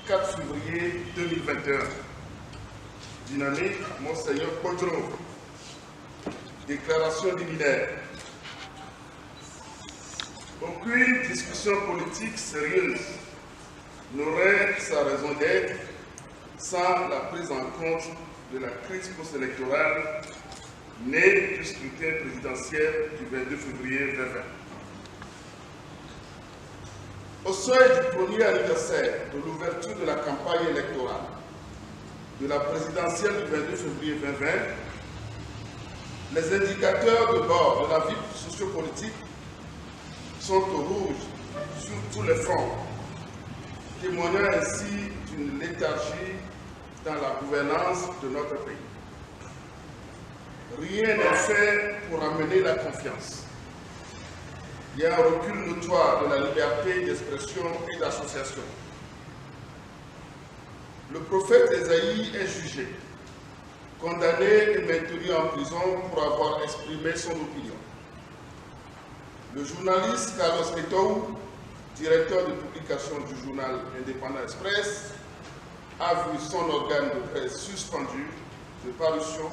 4 février 2021. Dynamique, Monseigneur Podro. Déclaration liminaire. Aucune discussion politique sérieuse n'aurait sa raison d'être sans la prise en compte de la crise post-électorale née du scrutin présidentiel du 22 février 2020. Au seuil du premier anniversaire de l'ouverture de la campagne électorale de la présidentielle du 22 février 2020, les indicateurs de bord de la vie sociopolitique sont au rouge sur tous les fronts, témoignant ainsi d'une léthargie dans la gouvernance de notre pays. Rien n'est fait pour amener la confiance. Il y a un recul notoire de la liberté d'expression et d'association. Le prophète Ésaïe est jugé, condamné et maintenu en prison pour avoir exprimé son opinion. Le journaliste Carlos Netou, directeur de publication du journal Indépendant Express, a vu son organe de presse suspendu de parution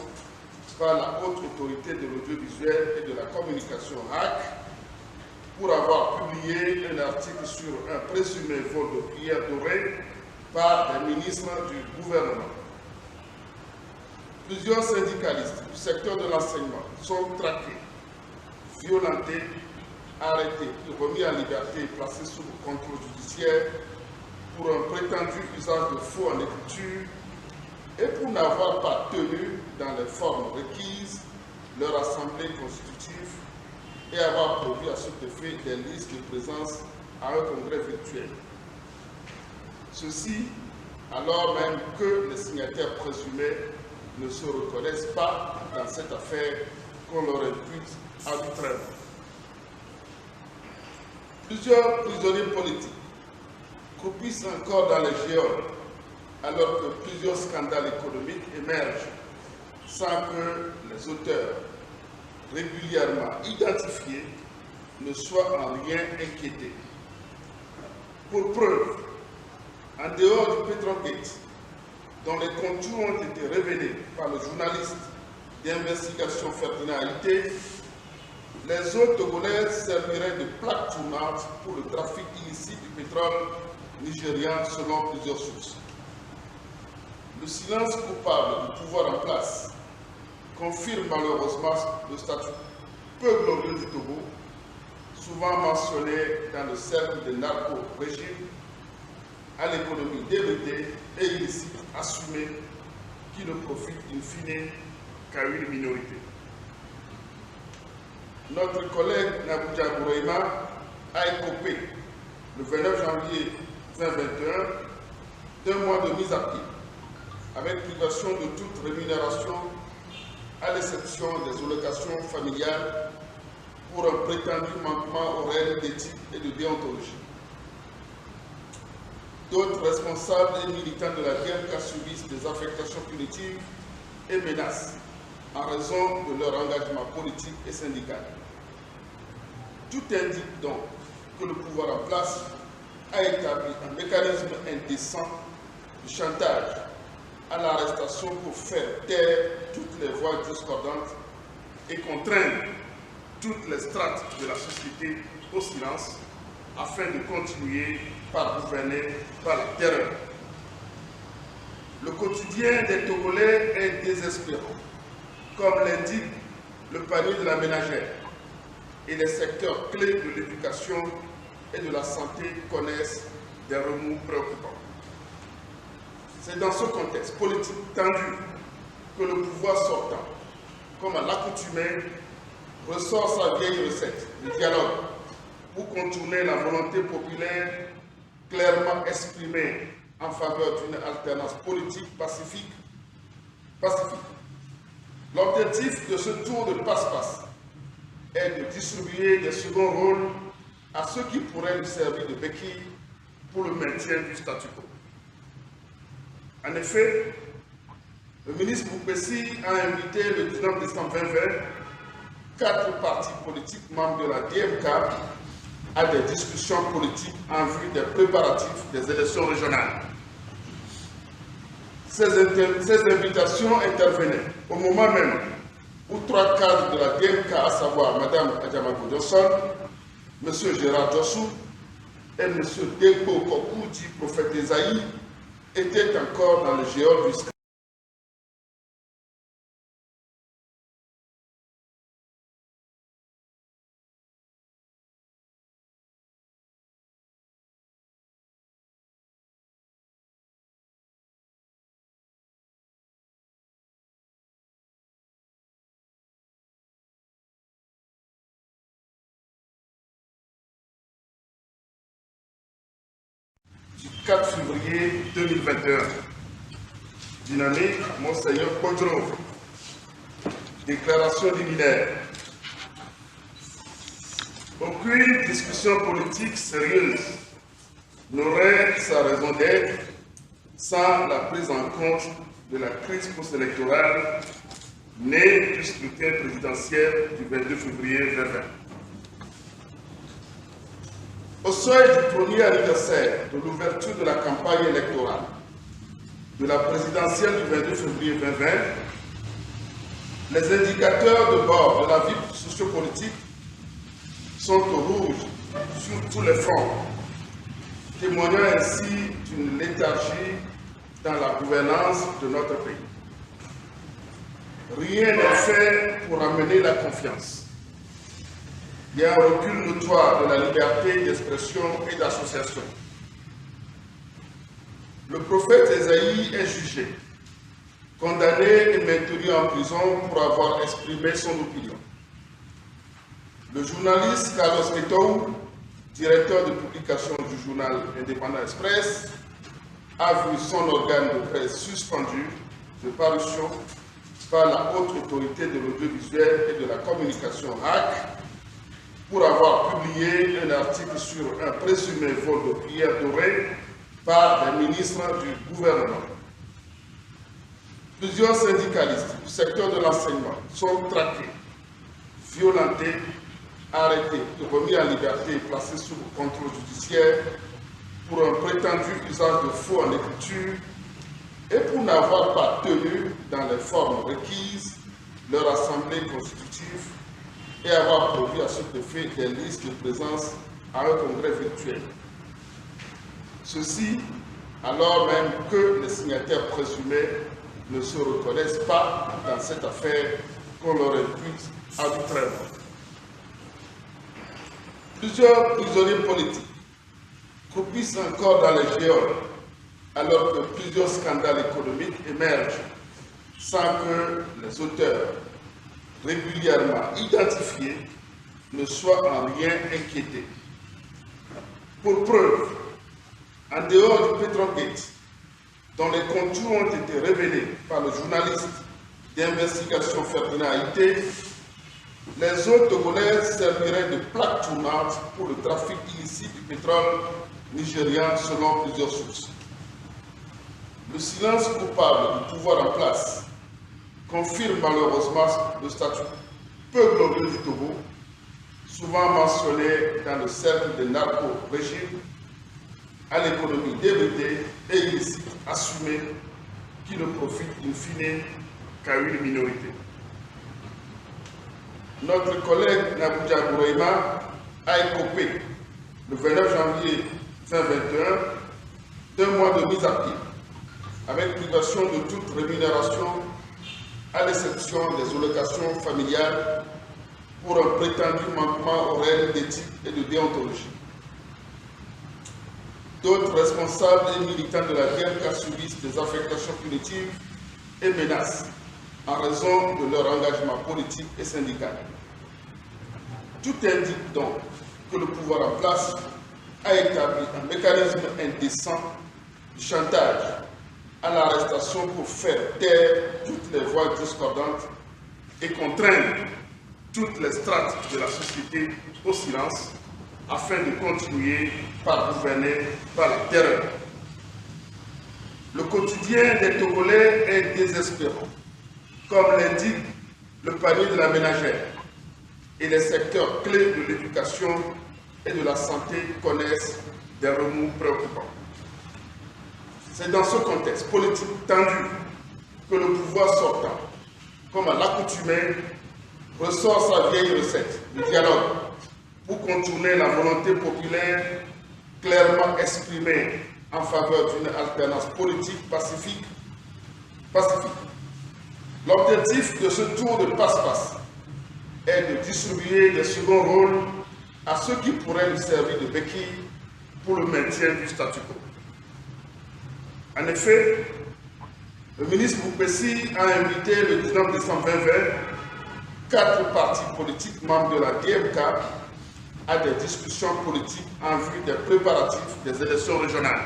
par la haute autorité de l'audiovisuel et de la communication RAC pour avoir publié un article sur un présumé vol de cuillères dorées par des ministres du gouvernement. Plusieurs syndicalistes du secteur de l'enseignement sont traqués, violentés, arrêtés, remis en liberté et placés sous le contrôle judiciaire pour un prétendu usage de faux en écriture et pour n'avoir pas tenu dans les formes requises leur assemblée constitutive et avoir produit à cet effet des listes de présence à un congrès virtuel. Ceci alors même que les signataires présumés ne se reconnaissent pas dans cette affaire qu'on leur impute arbitrairement. Plusieurs prisonniers politiques croupissent encore dans les geôles alors que plusieurs scandales économiques émergent sans que les auteurs régulièrement identifiés ne soient en rien inquiétés. Pour preuve, en dehors du Petrogate, dont les contours ont été révélés par le journaliste d'investigation Ferdinand Haïté, les eaux togolaises serviraient de plaque tournante pour le trafic illicite du pétrole nigérian selon plusieurs sources. Le silence coupable du pouvoir en place confirme malheureusement le statut peu glorieux du Togo, souvent mentionné dans le cercle des narco-régimes, à l'économie débridée et illicite assumée qui ne profite in fine qu'à une minorité. Notre collègue Nabouja Boureima a écopé le 29 janvier 2021 d'un mois de mise à pied, avec privation de toute rémunération à l'exception des allocations familiales pour un prétendu manquement aux règles d'éthique et de déontologie. D'autres responsables et militants de la guerre subissent des affectations punitives et menaces en raison de leur engagement politique et syndical. Tout indique donc que le pouvoir en place a établi un mécanisme indécent de chantage à l'arrestation pour faire taire toutes les voix discordantes et contraindre toutes les strates de la société au silence afin de continuer par gouverner par la terreur. Le quotidien des Togolais est désespérant, comme l'indique le panier de la ménagère, et les secteurs clés de l'éducation et de la santé connaissent des remous préoccupants. C'est dans ce contexte politique tendu que le pouvoir sortant, comme à l'accoutumée, ressort sa vieille recette, le dialogue, pour contourner la volonté populaire clairement exprimée en faveur d'une alternance politique pacifique. L'objectif de ce tour de passe-passe est de distribuer des seconds rôles à ceux qui pourraient lui servir de béquille pour le maintien du statu quo. En effet, le ministre Boukbessi a invité le 19 décembre 2020 4 partis politiques membres de la DMK à des discussions politiques en vue des préparatifs des élections régionales. Ces invitations intervenaient au moment même où 3 cadres de la DMK, à savoir Mme Adjamako Johnson, M. Gérard Jossou et M. Degbo Kokou, dit prophète Esaïe, étaient encore dans le géol du scandale. Du 4 février 2021. Dynamique, Monseigneur Podro. Déclaration liminaire. Aucune discussion politique sérieuse n'aurait sa raison d'être sans la prise en compte de la crise post-électorale née du scrutin présidentiel du 22 février 2020. Au seuil du premier anniversaire de l'ouverture de la campagne électorale de la présidentielle du 22 février 2020, les indicateurs de bord de la vie sociopolitique sont au rouge sur tous les fronts, témoignant ainsi d'une léthargie dans la gouvernance de notre pays. Rien n'est fait pour amener la confiance. Il y a un recul notoire de la liberté d'expression et d'association. Le prophète Esaïe est jugé, condamné et maintenu en prison pour avoir exprimé son opinion. Le journaliste Carlos Netou, directeur de publication du journal Indépendant Express, a vu son organe de presse suspendu de parution par la haute autorité de l'audiovisuel et de la communication RAC pour avoir publié un article sur un présumé vol de pierres dorées par des ministres du gouvernement. Plusieurs syndicalistes du secteur de l'enseignement sont traqués, violentés, arrêtés, remis en liberté et placés sous contrôle judiciaire pour un prétendu usage de faux en écriture et pour n'avoir pas tenu dans les formes requises leur assemblée constitutive et avoir prévu à cet effet des listes de présence à un congrès virtuel. Ceci alors même que les signataires présumés ne se reconnaissent pas dans cette affaire qu'on leur impute arbitrairement. Plusieurs prisonniers politiques croupissent encore dans les géoles alors que plusieurs scandales économiques émergent sans que les auteurs régulièrement identifiés ne soient en rien inquiétés. Pour preuve, en dehors du Petrogate, dont les contours ont été révélés par le journaliste d'investigation Ferdinand Haïté, les eaux togolaises serviraient de plaque tournante pour le trafic illicite du pétrole nigérian selon plusieurs sources. Le silence coupable du pouvoir en place confirme malheureusement le statut peu glorieux du Togo, souvent mentionné dans le cercle des narco-régimes, à l'économie débridée et illicite assumée qui ne profite in fine qu'à une minorité. Notre collègue Nabouja Goureima a écopé le 29 janvier 2021 d'un mois de mise à pied avec privation de toute rémunération à l'exception des allocations familiales pour un prétendu manquement aux règles d'éthique et de déontologie. D'autres responsables et militants de la DMK subissent des affectations punitives et menaces en raison de leur engagement politique et syndical. Tout indique donc que le pouvoir en place a établi un mécanisme indécent de chantage à l'arrestation pour faire taire toutes les voix discordantes et contraindre toutes les strates de la société au silence afin de continuer par gouverner par la terreur. Le quotidien des Togolais est désespérant, comme l'indique le panier de la ménagère, et les secteurs clés de l'éducation et de la santé connaissent des remous préoccupants. C'est dans ce contexte politique tendu que le pouvoir sortant, comme à l'accoutumée, ressort sa vieille recette, le dialogue, pour contourner la volonté populaire clairement exprimée en faveur d'une alternance politique pacifique. L'objectif de ce tour de passe-passe est de distribuer des seconds rôles à ceux qui pourraient lui servir de béquille pour le maintien du statu quo. En effet, le ministre Boupessi a invité le 19 décembre 2020 4 partis politiques membres de la DMK à des discussions politiques en vue des préparatifs des élections régionales.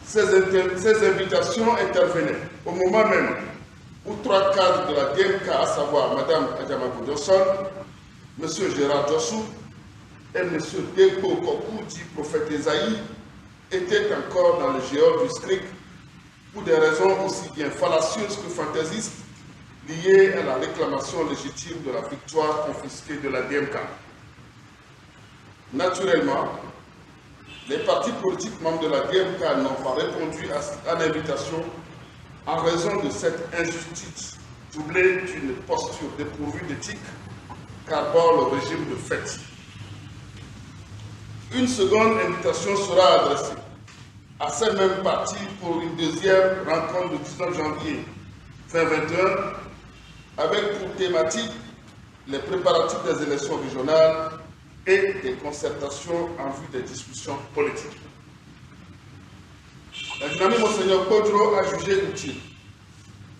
Ces invitations intervenaient au moment même où 3 cadres de la DMK, à savoir Mme Adjamabou Johnson, M. Gérard Jossou et M. Deko Kokou, dit prophète Esaïe, étaient encore dans le géol du SCRIC pour des raisons aussi bien fallacieuses que fantaisistes liées à la réclamation légitime de la victoire confisquée de la DMK. Naturellement, les partis politiques membres de la DMK n'ont pas répondu à l'invitation en raison de cette injustice doublée d'une posture dépourvue d'éthique qu'arbore le régime de fait. Une seconde invitation sera adressée à ces mêmes partis pour une deuxième rencontre le 19 janvier 2021 avec pour thématique les préparatifs des élections régionales et des concertations en vue des discussions politiques. La dynamique Monseigneur Kodjo a jugé utile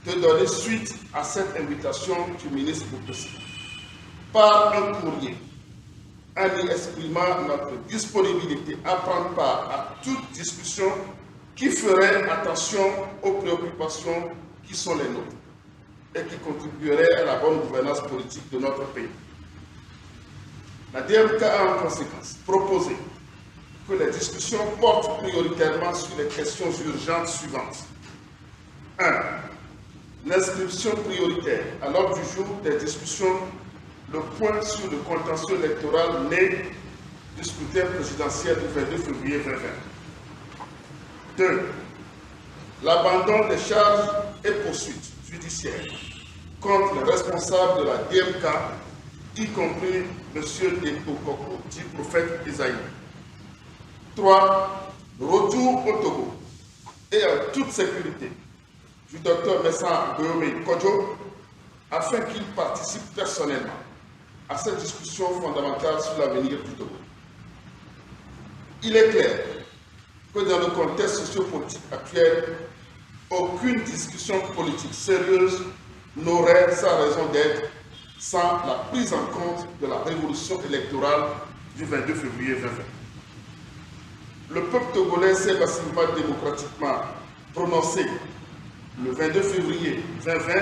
de donner suite à cette invitation du ministre Boupessi par un courrier en y exprimant notre disponibilité à prendre part à toute discussion qui ferait attention aux préoccupations qui sont les nôtres et qui contribuerait à la bonne gouvernance politique de notre pays. La DMK a en conséquence proposé que les discussions portent prioritairement sur les questions urgentes suivantes. 1. L'inscription prioritaire à l'ordre du jour des discussions, le point sur le contentieux électoral né du scrutin présidentiel du 22 février 2020. 2. L'abandon des charges et poursuites judiciaires contre les responsables de la DMK, y compris M. Deko Kokou, dit prophète Esaïe. 3. Retour au Togo et en toute sécurité du Dr Messa Guéomé Kodjo afin qu'il participe personnellement à cette discussion fondamentale sur l'avenir du Togo. Il est clair que dans le contexte sociopolitique actuel, aucune discussion politique sérieuse n'aurait sa raison d'être sans la prise en compte de la révolution électorale du 22 février 2020. Le peuple togolais s'est massivement démocratiquement prononcé le 22 février 2020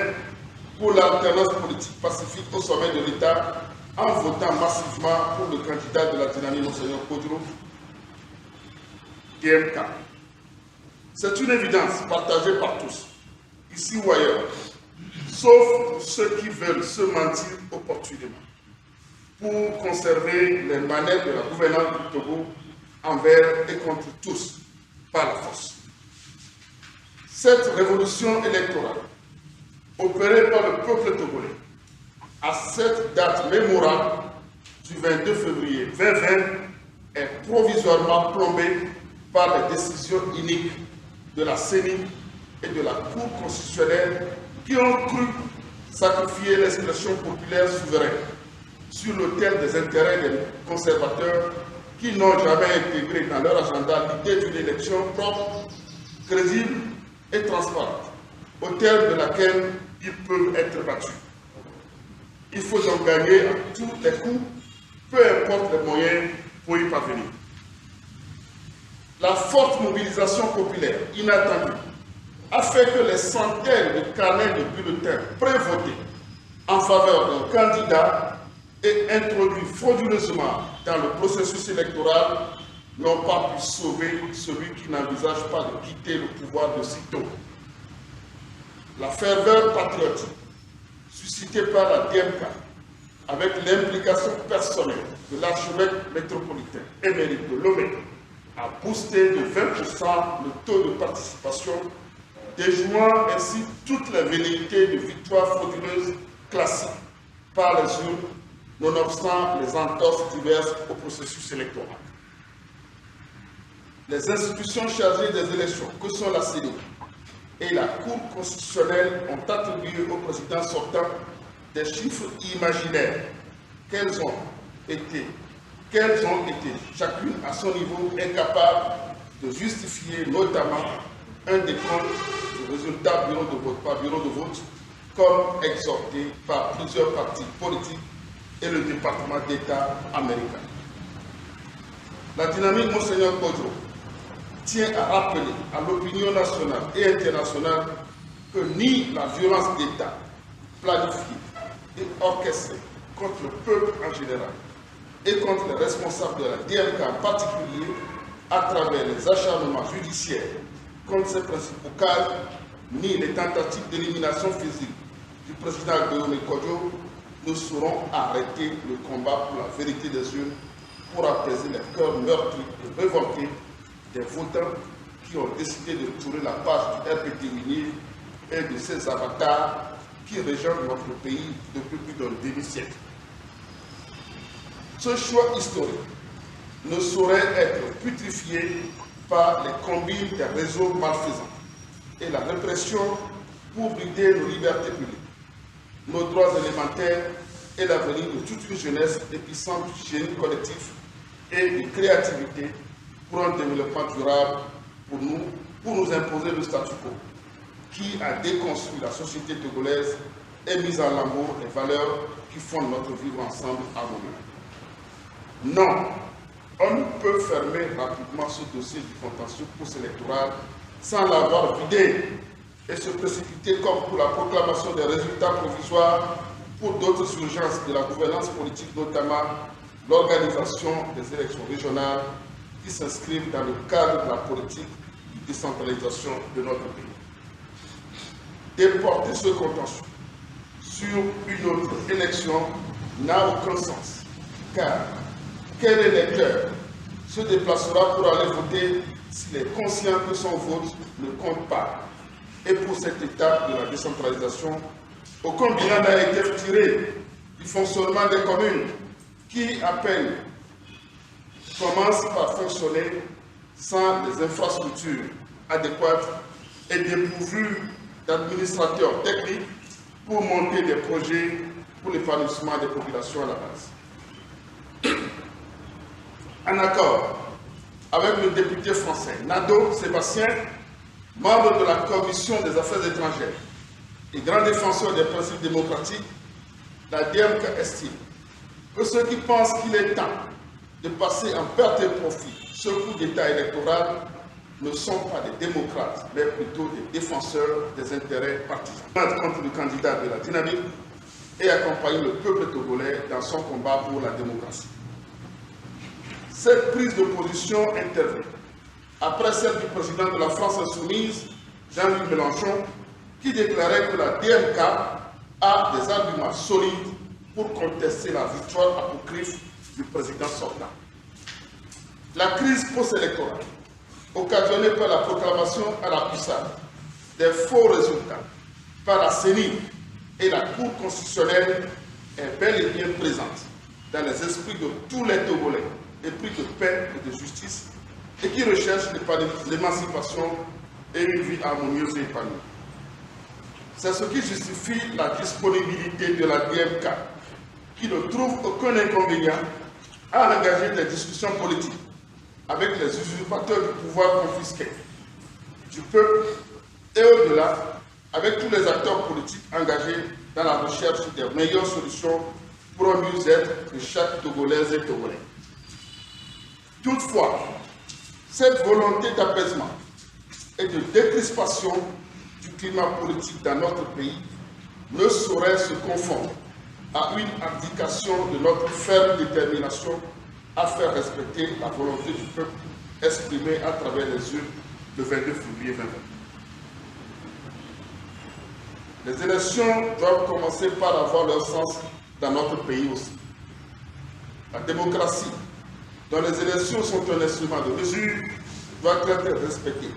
pour l'alternance politique pacifique au sommet de l'État en votant massivement pour le candidat de la dynamique Monseigneur Kodjo, DMK. C'est une évidence partagée par tous, ici ou ailleurs, sauf pour ceux qui veulent se mentir opportunément, pour conserver les manettes de la gouvernance du Togo envers et contre tous, par la force. Cette révolution électorale, opérée par le peuple togolais, à cette date mémorable du 22 février 2020, est provisoirement plombée par les décisions iniques de la CENI et de la Cour constitutionnelle qui ont cru sacrifier l'expression populaire souveraine sur l'autel des intérêts des conservateurs qui n'ont jamais intégré dans leur agenda l'idée d'une élection propre, crédible et transparente, au terme de laquelle ils peuvent être battus. Il faut donc gagner à tous les coups, peu importe les moyens pour y parvenir. La forte mobilisation populaire inattendue a fait que les centaines de carnets de bulletins prévotés en faveur d'un candidat et introduits frauduleusement dans le processus électoral n'ont pas pu sauver celui qui n'envisage pas de quitter le pouvoir de sitôt. La ferveur patriotique suscitée par la DMK, avec l'implication personnelle de l'archevêque métropolitain émérite de Lomé a boosté de 20% le taux de participation, déjouant ainsi toutes les velléités de victoire frauduleuse classique par les urnes, nonobstant les entorses diverses au processus électoral. Les institutions chargées des élections, que sont la CENI et la Cour constitutionnelle, ont attribué au président sortant des chiffres imaginaires qu'elles ont été, chacune à son niveau, incapables de justifier notamment un décompte du résultat bureau de vote par bureau de vote, comme exhorté par plusieurs partis politiques et le département d'État américain. La dynamique Monseigneur Kodjo tient à rappeler à l'opinion nationale et internationale que ni la violence d'État planifiée et orchestrée contre le peuple en général et contre les responsables de la DMK en particulier, à travers les acharnements judiciaires contre ses principaux cadres, ni les tentatives d'élimination physique du président Guillaume Kodjo ne sauront arrêter le combat pour la vérité des urnes, pour apaiser les cœurs meurtris et révoltés des votants qui ont décidé de tourner la page du RPT UNIF et de ses avatars qui régent notre pays depuis plus d'un demi-siècle. Ce choix historique ne saurait être putrifié par les combines des réseaux malfaisants et la répression pour brider nos libertés publiques, nos droits élémentaires et l'avenir de toute une jeunesse épicentre du génie collectif et de créativité pour un développement durable pour nous imposer le statu quo qui a déconstruit la société togolaise et mis en lambeaux les valeurs qui fondent notre vivre ensemble harmonieux. Non, on ne peut fermer rapidement ce dossier du contentieux post-électoral sans l'avoir vidé et se précipiter comme pour la proclamation des résultats provisoires pour d'autres urgences de la gouvernance politique, notamment l'organisation des élections régionales qui s'inscrivent dans le cadre de la politique de décentralisation de notre pays. Déporter ce contentieux sur une autre élection n'a aucun sens, car quel électeur se déplacera pour aller voter s'il est conscient que son vote ne compte pas? Et pour cette étape de la décentralisation, aucun bilan n'a été tiré du fonctionnement des communes qui, à peine, commencent par fonctionner sans les infrastructures adéquates et dépourvues d'administrateurs techniques pour monter des projets pour l'épanouissement des populations à la base. En accord avec le député français Nadeau Sébastien, membre de la Commission des Affaires étrangères et grand défenseur des principes démocratiques, la DMK estime que ceux qui pensent qu'il est temps de passer en perte de profit ce coup d'État électoral ne sont pas des démocrates, mais plutôt des défenseurs des intérêts partisans. Contre le candidat de la dynamique et accompagner le peuple togolais dans son combat pour la démocratie. Cette prise de position intervient après celle du président de la France insoumise, Jean-Luc Mélenchon, qui déclarait que la DMK a des arguments solides pour contester la victoire apocryphe du président sortant. La crise post-électorale, occasionnée par la proclamation à la puissance des faux résultats par la CENI et la Cour constitutionnelle, est bel et bien présente dans les esprits de tous les Togolais épris de paix et de justice et qui recherchent l'émancipation et une vie harmonieuse et épanouie. C'est ce qui justifie la disponibilité de la DMK, qui ne trouve aucun inconvénient à engager des discussions politiques avec les usurpateurs du pouvoir confisqué du peuple et au-delà, avec tous les acteurs politiques engagés dans la recherche des meilleures solutions pour un mieux-être de chaque Togolaise et Togolais. Toutefois, cette volonté d'apaisement et de décrispation du climat politique dans notre pays ne saurait se confondre à une abdication de notre ferme détermination à faire respecter la volonté du peuple exprimée à travers les urnes le 22 février 2020. Les élections doivent commencer par avoir leur sens dans notre pays aussi. La démocratie dont les élections sont un instrument de mesure, doit être respecté,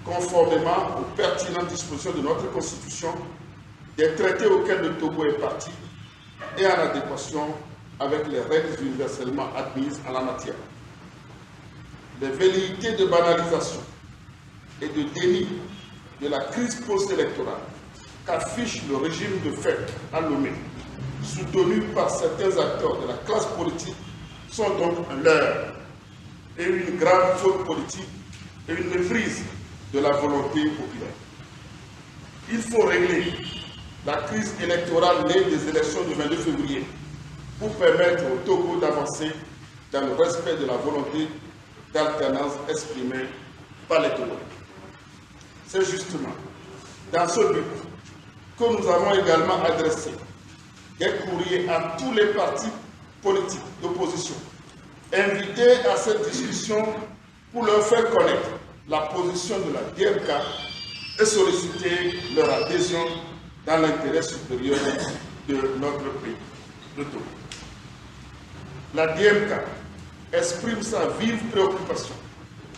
conformément aux pertinentes dispositions de notre Constitution, des traités auxquels le Togo est partie et en adéquation avec les règles universellement admises en la matière. Les velléités de banalisation et de déni de la crise post-électorale qu'affiche le régime de fait à Lomé, soutenu par certains acteurs de la classe politique, sont donc un leurre et une grave faute politique et une méprise de la volonté populaire. Il faut régler la crise électorale née des élections du 22 février pour permettre au Togo d'avancer dans le respect de la volonté d'alternance exprimée par les Togolais. C'est justement dans ce but que nous avons également adressé des courriers à tous les partis politiques d'opposition, invités à cette discussion pour leur faire connaître la position de la DMK et solliciter leur adhésion dans l'intérêt supérieur de notre pays, le Togo. La DMK exprime sa vive préoccupation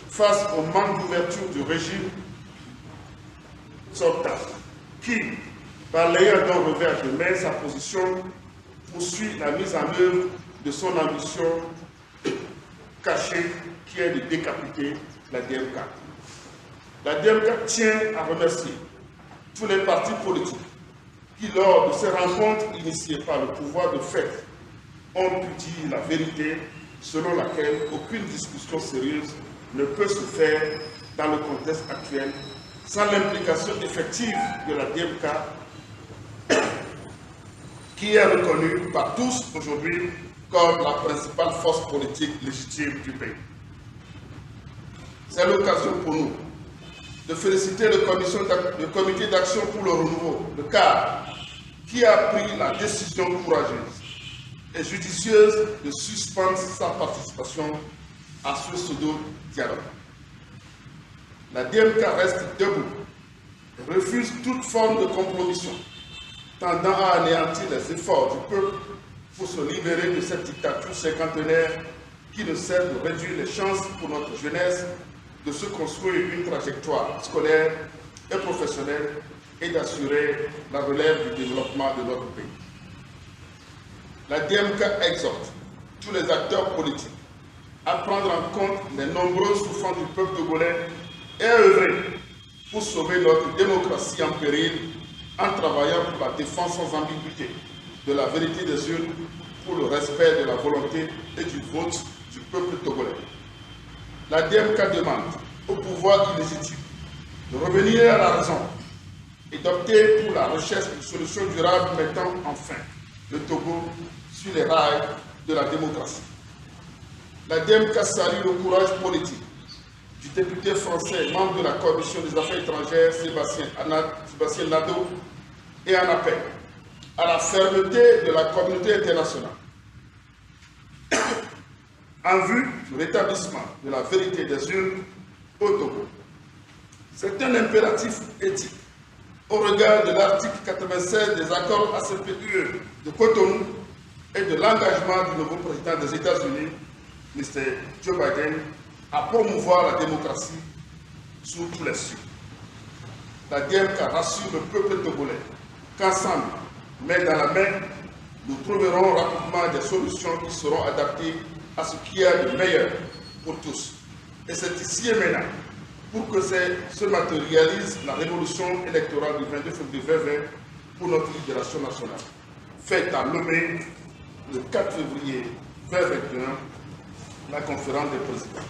face au manque d'ouverture du régime sortant, qui, par l'ayant d'un revers de main sa position, poursuit la mise en œuvre de son ambition cachée qui est de décapiter la DMK. La DMK tient à remercier tous les partis politiques qui, lors de ces rencontres initiées par le pouvoir de fait, ont pu dire la vérité selon laquelle aucune discussion sérieuse ne peut se faire dans le contexte actuel sans l'implication effective de la DMK qui est reconnue par tous aujourd'hui comme la principale force politique légitime du pays. C'est l'occasion pour nous de féliciter le comité d'action pour le renouveau, le CAR, qui a pris la décision courageuse et judicieuse de suspendre sa participation à ce pseudo-dialogue. La DMK reste debout et refuse toute forme de compromission tendant à anéantir les efforts du peuple pour se libérer de cette dictature cinquantenaire qui ne cesse de réduire les chances pour notre jeunesse de se construire une trajectoire scolaire et professionnelle et d'assurer la relève du développement de notre pays. La DMK exhorte tous les acteurs politiques à prendre en compte les nombreuses souffrances du peuple togolais et à œuvrer pour sauver notre démocratie en péril en travaillant pour la défense sans ambiguïté de la vérité des urnes pour le respect de la volonté et du vote du peuple togolais. La DMK demande au pouvoir illégitime de revenir à la raison et d'opter pour la recherche d'une solution durable mettant enfin le Togo sur les rails de la démocratie. La DMK salue le courage politique du député français, membre de la Commission des Affaires étrangères, Sébastien Nadeau, et en appelle à la fermeté de la communauté internationale en vue du rétablissement de la vérité des urnes au Togo. C'est un impératif éthique au regard de l'article 96 des accords ACP-UE de Cotonou et de l'engagement du nouveau président des États-Unis, Mr. Joe Biden, à promouvoir la démocratie sous tous les cieux. La DMK rassure le peuple togolais qu'ensemble, main dans la main, nous trouverons rapidement des solutions qui seront adaptées à ce qu'il y a de meilleur pour tous. Et c'est ici et maintenant, pour que se matérialise la révolution électorale du 22 février 2020 pour notre libération nationale, faite à Lomé le 4 février 2021, la conférence des présidents.